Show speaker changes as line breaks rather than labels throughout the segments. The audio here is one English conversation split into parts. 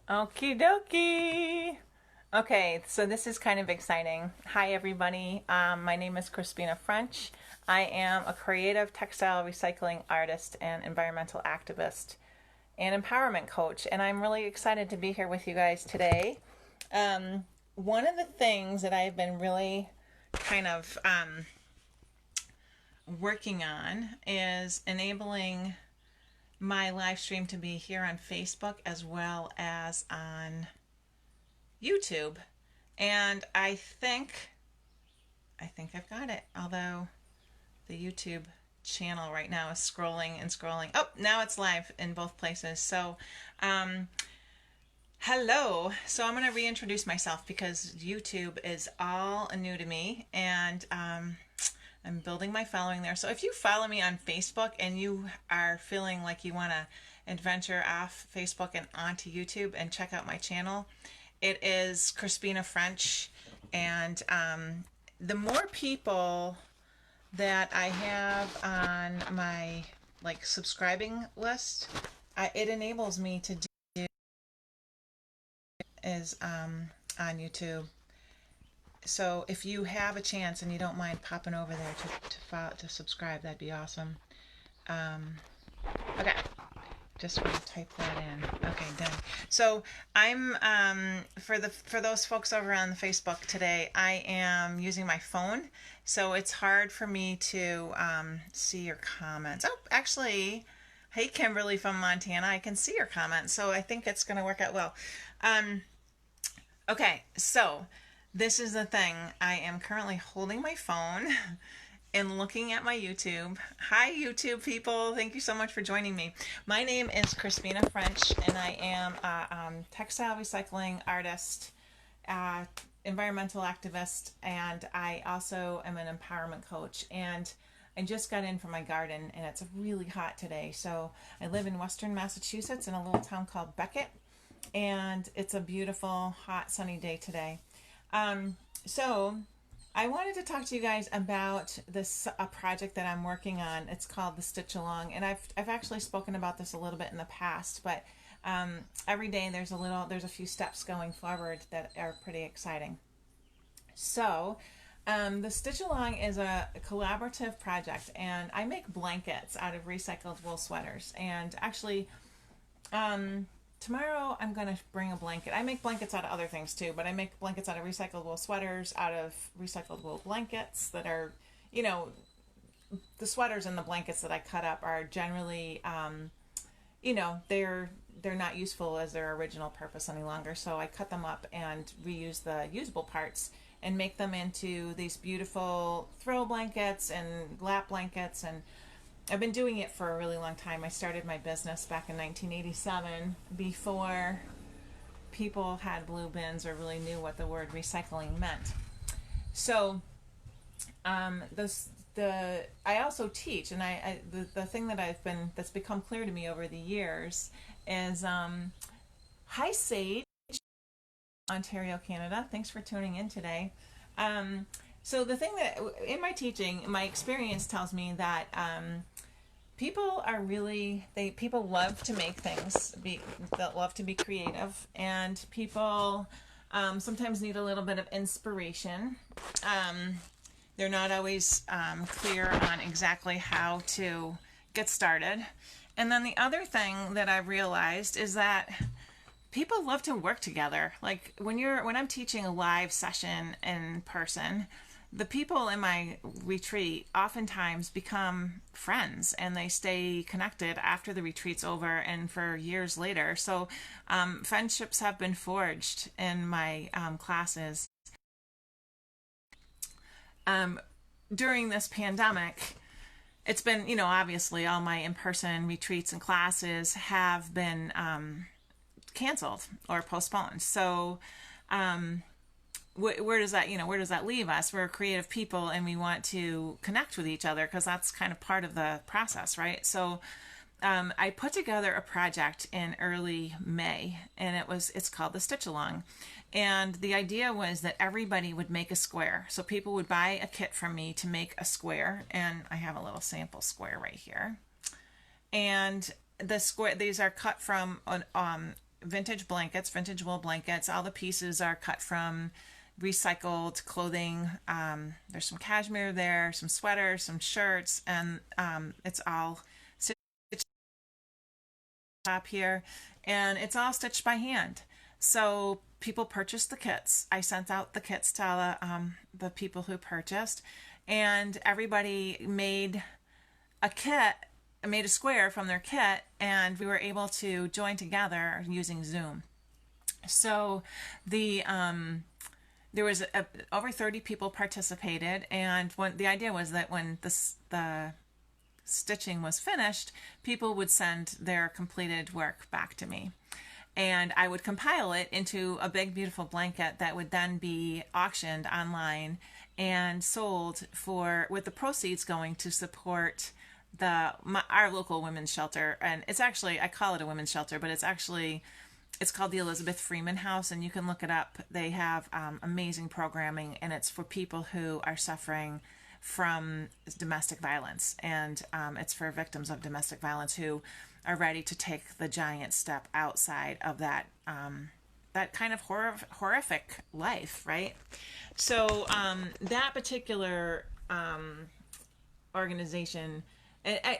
Okie dokie. Okay, so this is kind of exciting. Hi, everybody. My name is Crispina French. I am a creative textile recycling artist and environmental activist and empowerment coach, and I'm really excited to be here with you guys today. One of the things that I've been really kind of working on is enabling my live stream to be here on Facebook as well as on YouTube. And I think I've got it. Although the YouTube channel right now is scrolling and scrolling. Oh, now it's live in both places. So, hello. So I'm going to reintroduce myself because YouTube is all new to me, and I'm building my following there. So if you follow me on Facebook and you are feeling like you want to adventure off Facebook and onto YouTube and check out my channel, it is Crispina French. And the more people that I have on my subscribing list, it enables me to do is on YouTube. So if you have a chance and you don't mind popping over there to subscribe, that'd be awesome. Okay, just want to type that in. Okay, done. So I'm for those folks over on the Facebook today, I am using my phone, so it's hard for me to see your comments. Oh, actually, hey Kimberly from Montana, I can see your comments, so I think it's going to work out well. Okay, so this is the thing. I am currently holding my phone and looking at my YouTube. Hi, YouTube people. Thank you so much for joining me. My name is Crispina French, and I am a textile recycling artist, environmental activist, and I also am an empowerment coach. And I just got in from my garden, and it's really hot today. So I live in Western Massachusetts in a little town called Beckett, and it's a beautiful, hot, sunny day today. So I wanted to talk to you guys about this project that I'm working on. It's called the Stitch Along, and I've actually spoken about this a little bit in the past, but every day there's a few steps going forward that are pretty exciting. So the Stitch Along is a collaborative project, and I make blankets out of recycled wool sweaters. And actually, tomorrow I'm going to bring a blanket. I make blankets out of other things too, but I make blankets out of recycled wool sweaters, out of recycled wool blankets that are, the sweaters and the blankets that I cut up are generally, they're not useful as their original purpose any longer. So I cut them up and reuse the usable parts and make them into these beautiful throw blankets and lap blankets. And I've been doing it for a really long time. I started my business back in 1987 before people had blue bins or really knew what the word recycling meant. So I also teach, and the thing that's become clear to me over the years is hi Sage, Ontario, Canada. Thanks for tuning in today. So the thing that in my teaching, my experience tells me that people love to make things, that love to be creative, and people sometimes need a little bit of inspiration. They're not always clear on exactly how to get started. And then the other thing that I've realized is that people love to work together. Like when I'm teaching a live session in person, the people in my retreat oftentimes become friends, and they stay connected after the retreat's over and for years later. So friendships have been forged in my classes. During this pandemic, it's been, obviously all my in-person retreats and classes have been canceled or postponed. So where does that leave us? We're creative people, and we want to connect with each other because that's kind of part of the process, right? So I put together a project in early May, and it's called the Stitch Along. And the idea was that everybody would make a square. So people would buy a kit from me to make a square, and I have a little sample square right here. And the square, these are cut from vintage blankets, vintage wool blankets. All the pieces are cut from recycled clothing. There's some cashmere there, some sweaters, some shirts, and it's all stitched up here, and it's all stitched by hand. So people purchased the kits. I sent out the kits to all the people who purchased, and everybody made a kit, made a square from their kit, and we were able to join together using Zoom. So the there was over 30 people participated, and the idea was that when the stitching was finished, people would send their completed work back to me. And I would compile it into a big, beautiful blanket that would then be auctioned online and sold with the proceeds going to support our local women's shelter. And it's actually, I call it a women's shelter, but it's called the Elizabeth Freeman House, and you can look it up. They have amazing programming, and it's for people who are suffering from domestic violence, and it's for victims of domestic violence who are ready to take the giant step outside of that kind of horrific life, right? So that particular organization,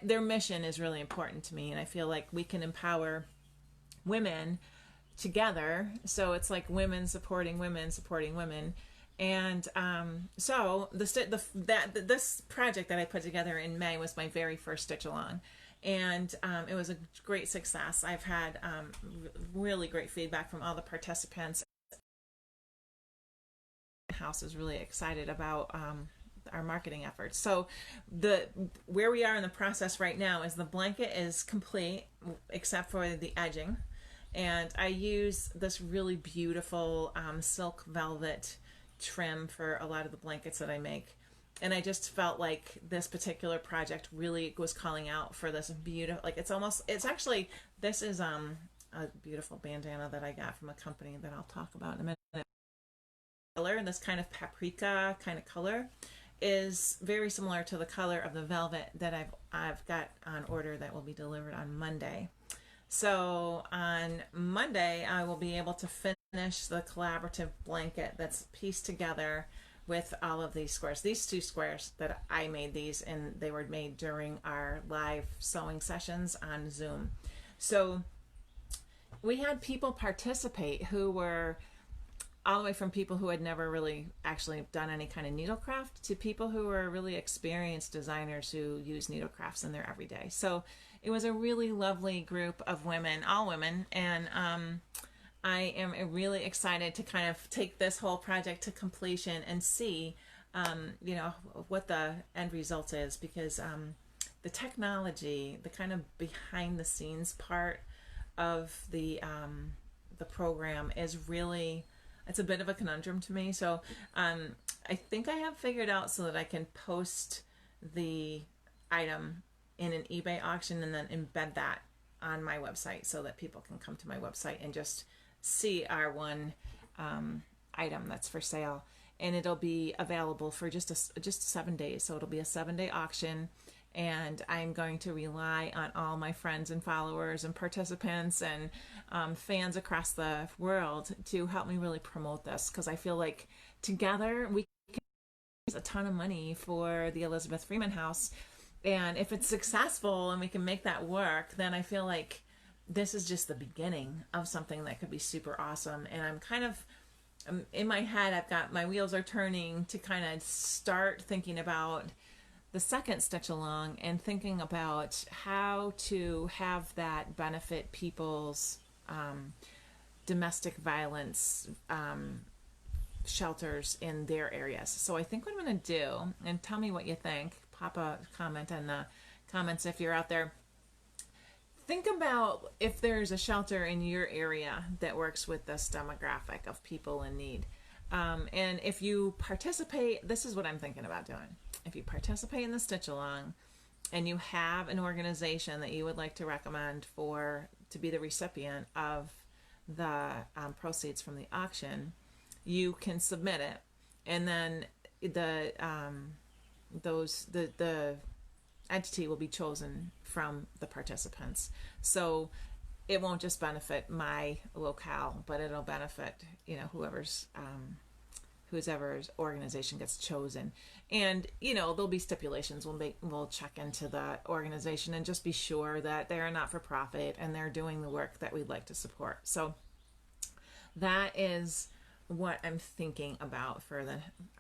their mission is really important to me, and I feel like we can empower women together. So it's like women supporting women. And so this project that I put together in May was my very first stitch along, and it was a great success. I've had really great feedback from all the participants. The house is really excited about our marketing efforts. So where we are in the process right now is the blanket is complete except for the edging, and I use this really beautiful silk velvet trim for a lot of the blankets that I make. And I just felt like this particular project really was calling out for this beautiful, like this is a beautiful bandana that I got from a company that I'll talk about in a minute. Color, this kind of paprika kind of color, is very similar to the color of the velvet that I've got on order that will be delivered on Monday. So on Monday, I will be able to finish the collaborative blanket that's pieced together with all of these squares. These two squares that I made these, and they were made during our live sewing sessions on Zoom. So we had people participate who were all the way from people who had never really actually done any kind of needlecraft to people who were really experienced designers who use needlecrafts in their everyday. So it was a really lovely group of women, all women, and I am really excited to kind of take this whole project to completion and see, what the end result is, because the technology, the kind of behind the scenes part of the program is really, it's a bit of a conundrum to me. So I think I have figured out so that I can post the item in an eBay auction and then embed that on my website so that people can come to my website and just see our one item that's for sale. And it'll be available for just 7 days. So it'll be a 7-day auction, and I'm going to rely on all my friends and followers and participants and fans across the world to help me really promote this, because I feel like together we can raise a ton of money for the Elizabeth Freeman House. And if it's successful and we can make that work, then I feel like this is just the beginning of something that could be super awesome. And I'm in my head, I've got my wheels are turning to kind of start thinking about the second stitch along and thinking about how to have that benefit people's domestic violence shelters in their areas. So I think what I'm going to do, and tell me what you think, pop a comment in the comments if you're out there. Think about if there's a shelter in your area that works with this demographic of people in need. And if you participate, this is what I'm thinking about doing. If you participate in the stitch along and you have an organization that you would like to recommend to be the recipient of the proceeds from the auction, you can submit it, and then the entity will be chosen from the participants. So it won't just benefit my locale, but it'll benefit, whoever's organization gets chosen. And there'll be stipulations. We'll check into the organization and just be sure that they're a not-for-profit and they're doing the work that we'd like to support. So that is what I'm thinking about for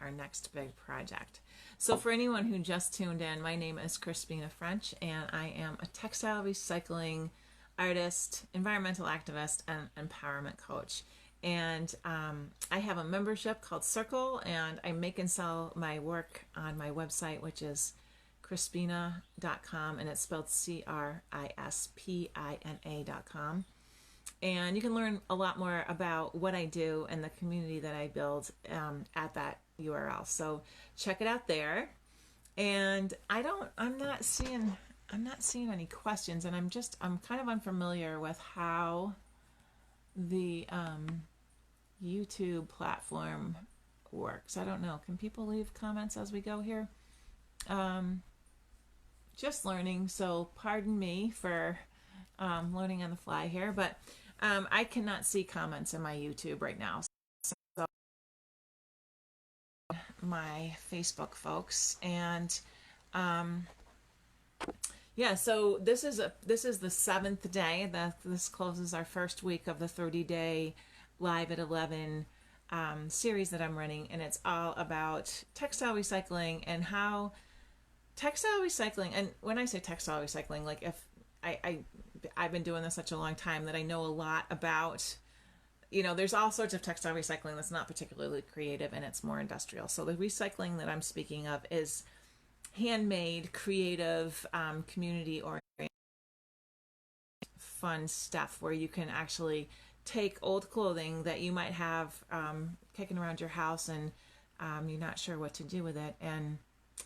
our next big project. So for anyone who just tuned in, my name is Crispina French, and I am a textile recycling artist, environmental activist, and empowerment coach. And I have a membership called Circle, and I make and sell my work on my website, which is crispina.com, and it's spelled CRISPINA.com. And you can learn a lot more about what I do and the community that I build at that URL. So check it out there. And I'm not seeing any questions, and I'm kind of unfamiliar with how the YouTube platform works. I don't know. Can people leave comments as we go here? Just learning, so pardon me for learning on the fly here, but I cannot see comments in my YouTube right now. So my Facebook folks, and yeah, so this is the 7th day. This closes our first week of the 30-day Live at 11 series that I'm running, and it's all about textile recycling and how textile recycling. And when I say textile recycling, like, if I've been doing this such a long time that I know a lot about, there's all sorts of textile recycling that's not particularly creative, and it's more industrial. So the recycling that I'm speaking of is handmade, creative, community-oriented, fun stuff where you can actually take old clothing that you might have kicking around your house, and you're not sure what to do with it, and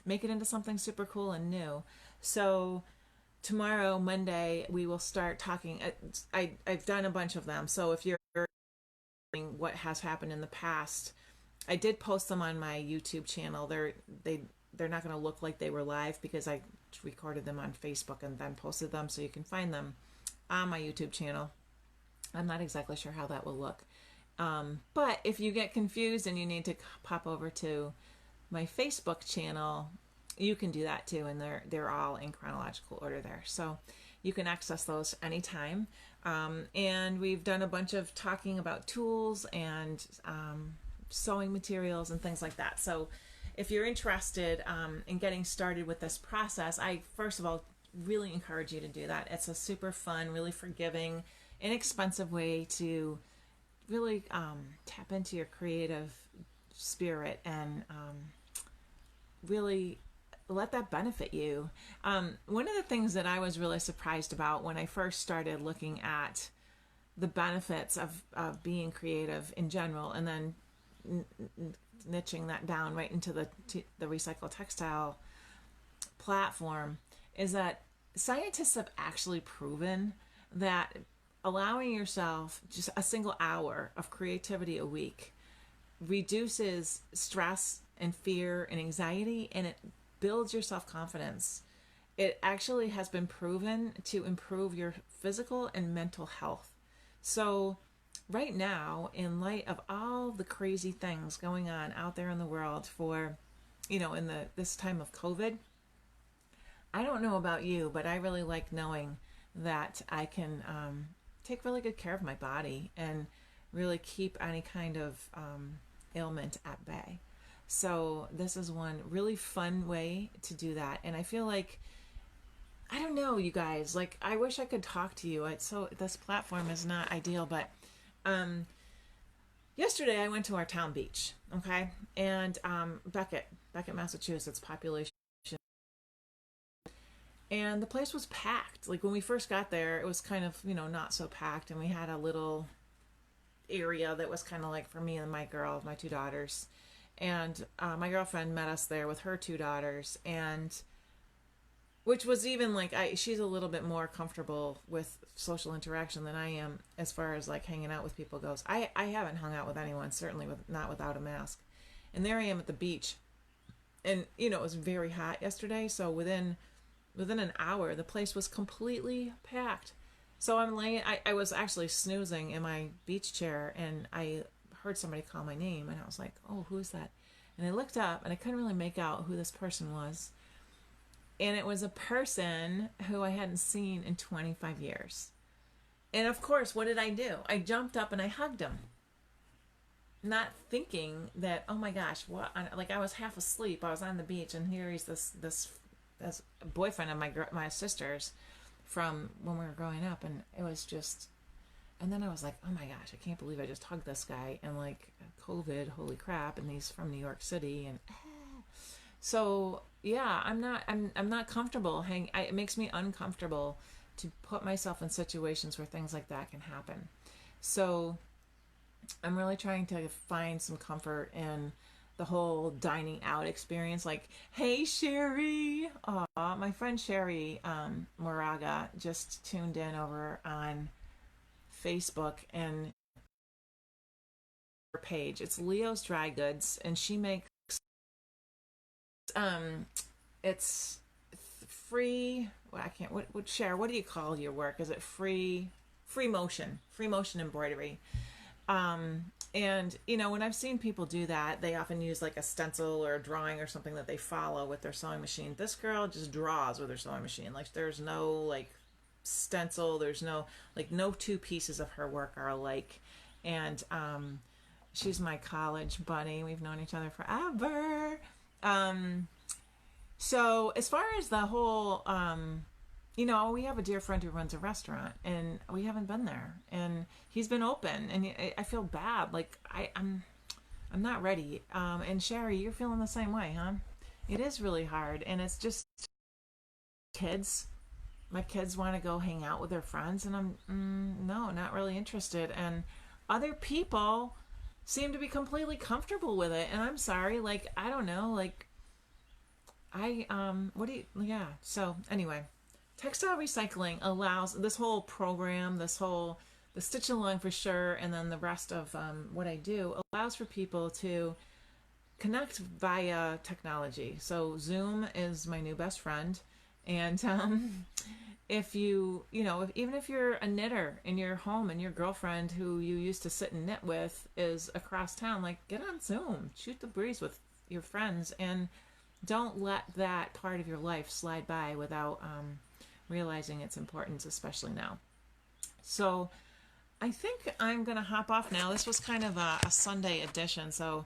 make it into something super cool and new. So tomorrow, Monday, we will start talking. I've done a bunch of them, so if you're wondering what has happened in the past, I did post them on my YouTube channel. They're not going to look like they were live because I recorded them on Facebook and then posted them, so you can find them on my YouTube channel. I'm not exactly sure how that will look. But if you get confused and you need to pop over to my Facebook channel, you can do that too, and they're all in chronological order there. So you can access those anytime. And we've done a bunch of talking about tools and sewing materials and things like that. So if you're interested in getting started with this process, I first of all really encourage you to do that. It's a super fun, really forgiving, inexpensive way to really tap into your creative spirit and really let that benefit you. One of the things that I was really surprised about when I first started looking at the benefits of being creative in general, and then niching that down right into the recycled textile platform, is that scientists have actually proven that allowing yourself just a single hour of creativity a week reduces stress and fear and anxiety, and it builds your self-confidence. It actually has been proven to improve your physical and mental health. So right now, in light of all the crazy things going on out there in the world for, in this time of COVID, I don't know about you, but I really like knowing that I can take really good care of my body and really keep any kind of ailment at bay. So this is one really fun way to do that. And I feel like, I don't know, you guys, like, I wish I could talk to you. So this platform is not ideal, but yesterday I went to our town beach, okay? And Beckett, Massachusetts, population. And the place was packed. Like, when we first got there, it was kind of, not so packed. And we had a little area that was kind of like for me and my 2 daughters. And my girlfriend met us there with her 2 daughters. And which was even like, she's a little bit more comfortable with social interaction than I am as far as like hanging out with people goes. I haven't hung out with anyone, certainly not without a mask. And there I am at the beach. And, it was very hot yesterday. So within an hour, the place was completely packed. So I'm laying, I was actually snoozing in my beach chair and I heard somebody call my name and I was like, oh, who is that? And I looked up and I couldn't really make out who this person was. And it was a person who I hadn't seen in 25 years. And of course, what did I do? I jumped up and I hugged him, not thinking that, oh my gosh, what? Like I was half asleep. I was on the beach, and here he's this boyfriend of my sister's from when we were growing up, and it was just. And then I was like, oh my gosh, I can't believe I just hugged this guy, and like COVID, holy crap, and he's from New York City, and so yeah, I'm not comfortable. It makes me uncomfortable to put myself in situations where things like that can happen. So I'm really trying to find some comfort in the whole dining out experience. Like, hey, Sherry. Aw, my friend Sherry Moraga just tuned in over on Facebook and her page. It's Leo's Dry Goods, and she makes it's free. Well, I can't. What share? What do you call your work? Is it free motion embroidery? And when I've seen people do that, they often use like a stencil or a drawing or something that they follow with their sewing machine. This girl just draws with her sewing machine. Like there's no like stencil. There's no two pieces of her work are alike. And she's my college buddy. We've known each other forever. So as far as the whole, we have a dear friend who runs a restaurant, and we haven't been there, and he's been open, and I feel bad. Like I'm not ready. And Sherry, you're feeling the same way, huh? It is really hard, and it's just kids. My kids want to go hang out with their friends, and I'm no, not really interested. And other people seem to be completely comfortable with it, and I'm sorry. Like I don't know, like. Yeah. So anyway, textile recycling allows this whole program, the stitch along for sure, and then the rest of what I do allows for people to connect via technology. So Zoom is my new best friend, and if even if you're a knitter in your home and your girlfriend who you used to sit and knit with is across town, like get on Zoom, shoot the breeze with your friends, and don't let that part of your life slide by without realizing its importance, especially now. So I think I'm going to hop off now. This was kind of a Sunday edition. So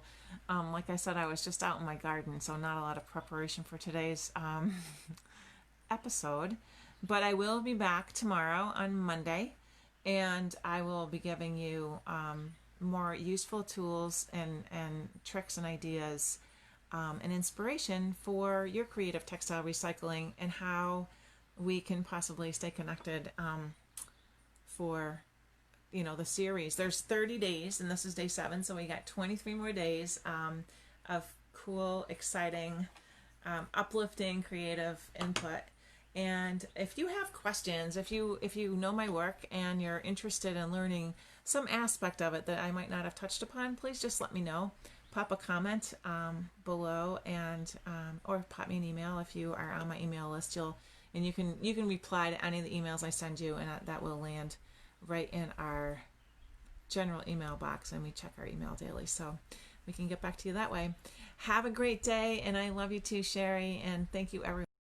like I said, I was just out in my garden, so not a lot of preparation for today's episode. But I will be back tomorrow on Monday, and I will be giving you more useful tools and tricks and ideas and inspiration for your creative textile recycling, and how we can possibly stay connected for the series. There's 30 days, and this is day 7, so we got 23 more days of cool, exciting, uplifting, creative input. And if you have questions, if you know my work and you're interested in learning some aspect of it that I might not have touched upon, please just let me know. Pop a comment below, and or pop me an email if you are on my email list. You can reply to any of the emails I send you, and that will land right in our general email box, and we check our email daily, so we can get back to you that way. Have a great day, and I love you too, Sherry, and thank you everyone.